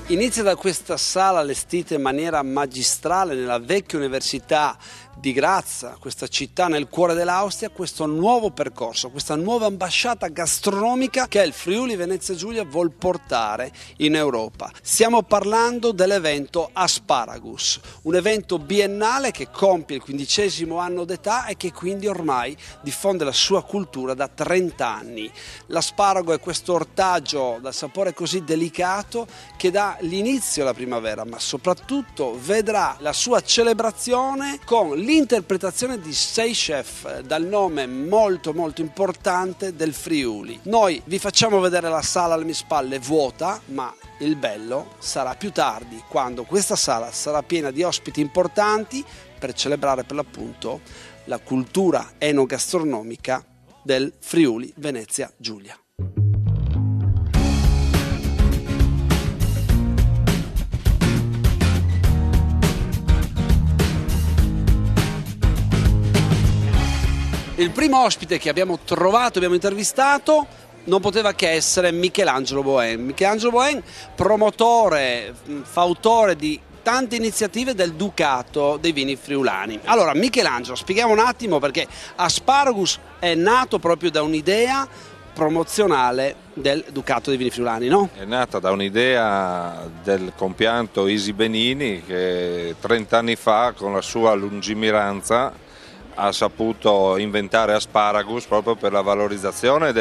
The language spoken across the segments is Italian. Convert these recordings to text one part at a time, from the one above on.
Inizia da questa sala allestita in maniera magistrale nella vecchia università di Graz, questa città nel cuore dell'Austria, questo nuovo percorso, questa nuova ambasciata gastronomica che il Friuli Venezia Giulia vuol portare in Europa. Stiamo parlando dell'evento Asparagus, un evento biennale che compie il 15° anno d'età e che quindi ormai diffonde la sua cultura da 30 anni. L'asparago è questo ortaggio dal sapore così delicato che dà l'inizio alla primavera, ma soprattutto vedrà la sua celebrazione con l'interpretazione di 6 chef dal nome molto importante del Friuli. Noi vi facciamo vedere la sala alle mie spalle vuota, ma il bello sarà più tardi, quando questa sala sarà piena di ospiti importanti per celebrare per l'appunto la cultura enogastronomica del Friuli Venezia Giulia. Il primo ospite che abbiamo intervistato, non poteva che essere Michelangelo Boen. Michelangelo Boen, promotore, fautore di tante iniziative del Ducato dei vini friulani. Allora, Michelangelo, spieghiamo un attimo, perché Asparagus è nato proprio da un'idea promozionale del Ducato dei vini friulani, no? È nata da un'idea del compianto Isi Benini, che 30 anni fa, con la sua lungimiranza, ha saputo inventare Asparagus proprio per la valorizzazione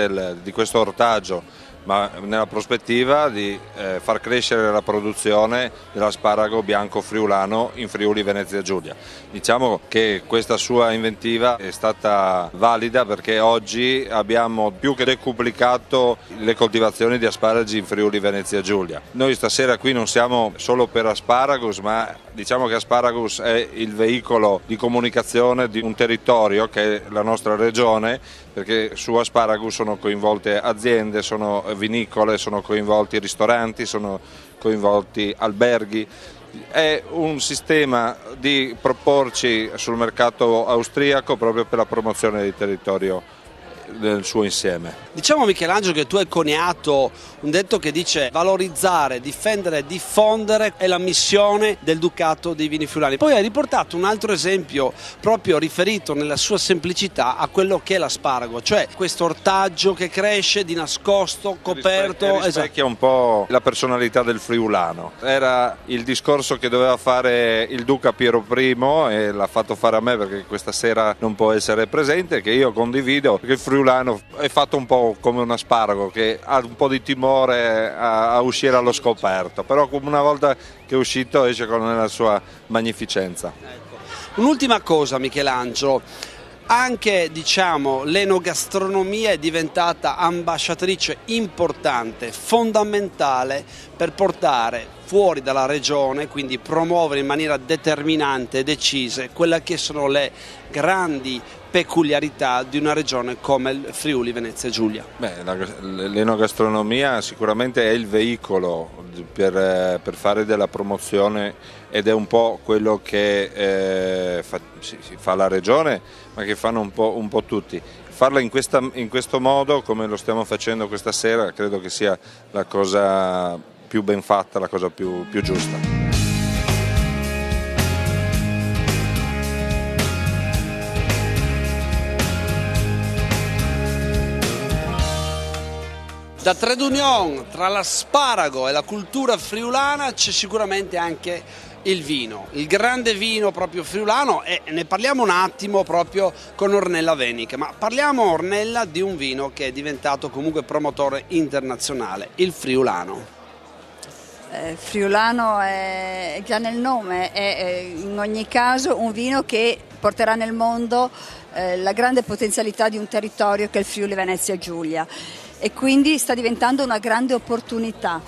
di questo ortaggio, ma nella prospettiva di far crescere la produzione dell'asparago bianco friulano in Friuli Venezia Giulia. Diciamo che questa sua inventiva è stata valida perché oggi abbiamo più che decuplicato le coltivazioni di asparagi in Friuli Venezia Giulia. Noi stasera qui non siamo solo per Asparagus, ma diciamo che Asparagus è il veicolo di comunicazione di un territorio che è la nostra regione, perché su Asparagus sono coinvolte aziende, sono vinicole, sono coinvolti ristoranti, sono coinvolti alberghi. È un sistema di proporci sul mercato austriaco proprio per la promozione del territorio nel suo insieme. Diciamo, Michelangelo, che tu hai coniato un detto che dice valorizzare, difendere e diffondere è la missione del Ducato dei vini friulani. Poi hai riportato un altro esempio proprio riferito nella sua semplicità a quello che è l'asparago, cioè questo ortaggio che cresce di nascosto, coperto. Rispecchia un po' la personalità del friulano. Era il discorso che doveva fare il Duca Piero I e l'ha fatto fare a me perché questa sera non può essere presente, che io condivido, perché il friulano è fatto un po' come un asparago che ha un po' di timore a uscire allo scoperto, però una volta che è uscito esce con la sua magnificenza. Ecco. Un'ultima cosa, Michelangelo, anche l'enogastronomia è diventata ambasciatrice importante, fondamentale per portare fuori dalla regione, quindi promuovere in maniera determinante e decise quelle che sono le grandi peculiarità di una regione come il Friuli Venezia Giulia. L'enogastronomia sicuramente è il veicolo per fare della promozione ed è un po' quello che fa la regione, ma che fanno un po' tutti. Farla in questo modo, come lo stiamo facendo questa sera, credo che sia la cosa più ben fatta, la cosa più giusta. Da trade union tra l'asparago e la cultura friulana c'è sicuramente anche il vino, il grande vino proprio friulano, e ne parliamo un attimo proprio con Ornella Venica, ma parliamo, Ornella, di un vino che è diventato comunque promotore internazionale, il friulano. Friulano è già nel nome, è in ogni caso un vino che porterà nel mondo la grande potenzialità di un territorio che è il Friuli Venezia Giulia, e quindi sta diventando una grande opportunità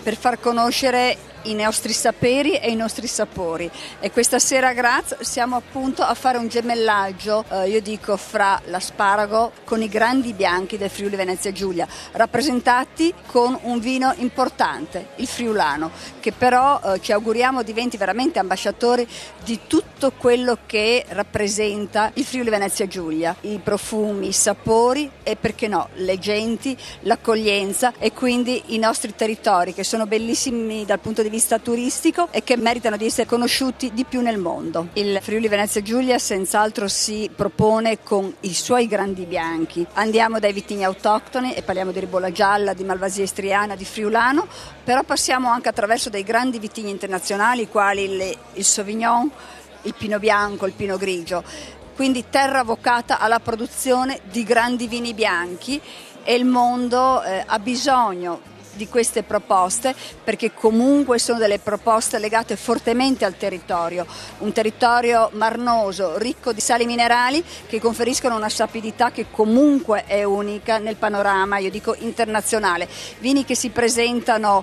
per far conoscere i nostri saperi e i nostri sapori, e questa sera a Graz siamo appunto a fare un gemellaggio, io dico, fra l'asparago con i grandi bianchi del Friuli Venezia Giulia, rappresentati con un vino importante, il friulano, che però ci auguriamo diventi veramente ambasciatori di tutto quello che rappresenta il Friuli Venezia Giulia, i profumi, i sapori e, perché no, le genti, l'accoglienza, e quindi i nostri territori che sono bellissimi dal punto di vista turistico e che meritano di essere conosciuti di più nel mondo. Il Friuli Venezia Giulia senz'altro si propone con i suoi grandi bianchi. Andiamo dai vitigni autoctoni e parliamo di Ribolla Gialla, di Malvasia Istriana, di Friulano, però passiamo anche attraverso dei grandi vitigni internazionali quali il Sauvignon, il Pinot Bianco, il Pinot Grigio. Quindi terra vocata alla produzione di grandi vini bianchi e il mondo ha bisogno di queste proposte perché comunque sono delle proposte legate fortemente al territorio, un territorio marnoso, ricco di sali minerali che conferiscono una sapidità che comunque è unica nel panorama, io dico internazionale. Vini che si presentano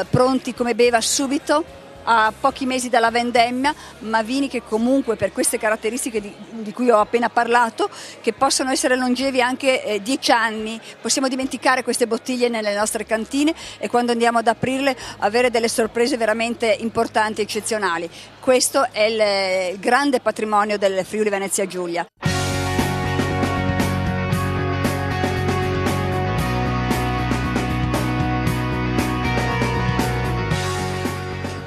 pronti come beva subito, a pochi mesi dalla vendemmia, ma vini che comunque per queste caratteristiche di cui ho appena parlato, che possono essere longevi anche 10 anni, possiamo dimenticare queste bottiglie nelle nostre cantine e quando andiamo ad aprirle avere delle sorprese veramente importanti e eccezionali. Questo è il grande patrimonio del Friuli Venezia Giulia.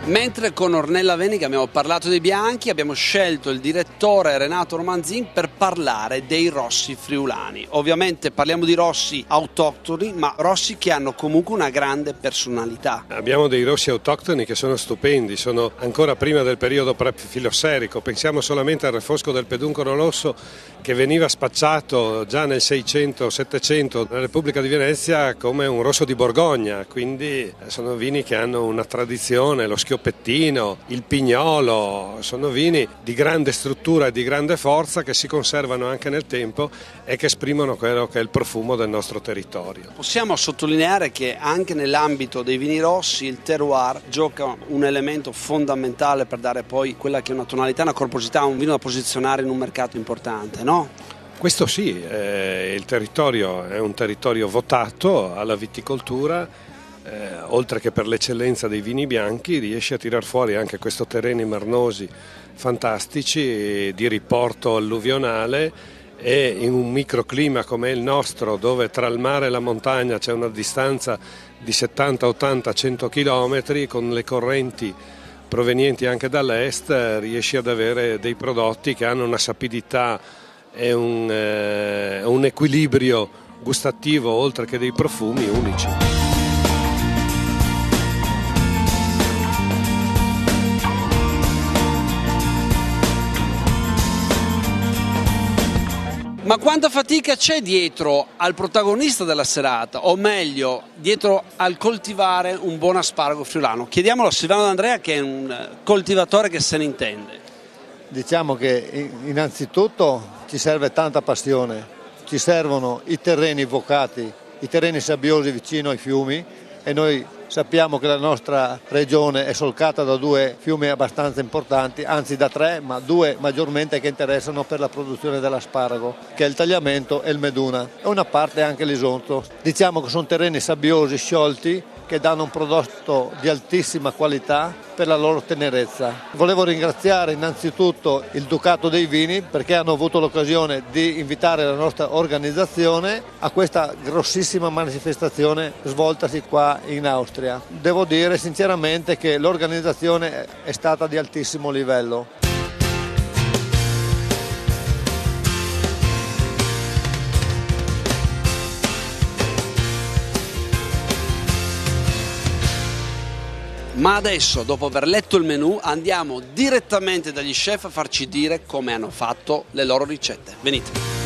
Mentre con Ornella Venig abbiamo parlato dei bianchi, abbiamo scelto il direttore Renato Romanzin per parlare dei rossi friulani. Ovviamente parliamo di rossi autoctoni, ma rossi che hanno comunque una grande personalità. Abbiamo dei rossi autoctoni che sono stupendi, sono ancora prima del periodo pre-filosserico. Pensiamo solamente al refosco del peduncolo rosso che veniva spacciato già nel 600-700 nella Repubblica di Venezia come un rosso di Borgogna, quindi sono vini che hanno una tradizione, lo schioppettino, il pignolo, sono vini di grande struttura e di grande forza che si conservano anche nel tempo e che esprimono quello che è il profumo del nostro territorio. Possiamo sottolineare che anche nell'ambito dei vini rossi il terroir gioca un elemento fondamentale per dare poi quella che è una tonalità, una corposità, un vino da posizionare in un mercato importante, no? Questo sì, il territorio è un territorio votato alla viticoltura. Oltre che per l'eccellenza dei vini bianchi riesce a tirar fuori anche questo terreni marnosi fantastici di riporto alluvionale e in un microclima come il nostro dove tra il mare e la montagna c'è una distanza di 70, 80, 100 km con le correnti provenienti anche dall'est riesci ad avere dei prodotti che hanno una sapidità e un equilibrio gustativo oltre che dei profumi unici. Ma quanta fatica c'è dietro al protagonista della serata, o meglio, dietro al coltivare un buon asparago friulano? Chiediamolo a Silvano D'Andrea che è un coltivatore che se ne intende. Diciamo che innanzitutto ci serve tanta passione, ci servono i terreni vocati, i terreni sabbiosi vicino ai fiumi e noi sappiamo che la nostra regione è solcata da 2 fiumi abbastanza importanti, anzi da 3, ma 2 maggiormente che interessano per la produzione dell'asparago, che è il Tagliamento e il Meduna, e una parte anche l'Isonzo. Diciamo che sono terreni sabbiosi, sciolti, che danno un prodotto di altissima qualità per la loro tenerezza. Volevo ringraziare innanzitutto il Ducato dei Vini perché hanno avuto l'occasione di invitare la nostra organizzazione a questa grossissima manifestazione svoltasi qua in Austria. Devo dire sinceramente che l'organizzazione è stata di altissimo livello. Ma adesso, dopo aver letto il menù, andiamo direttamente dagli chef a farci dire come hanno fatto le loro ricette. Venite!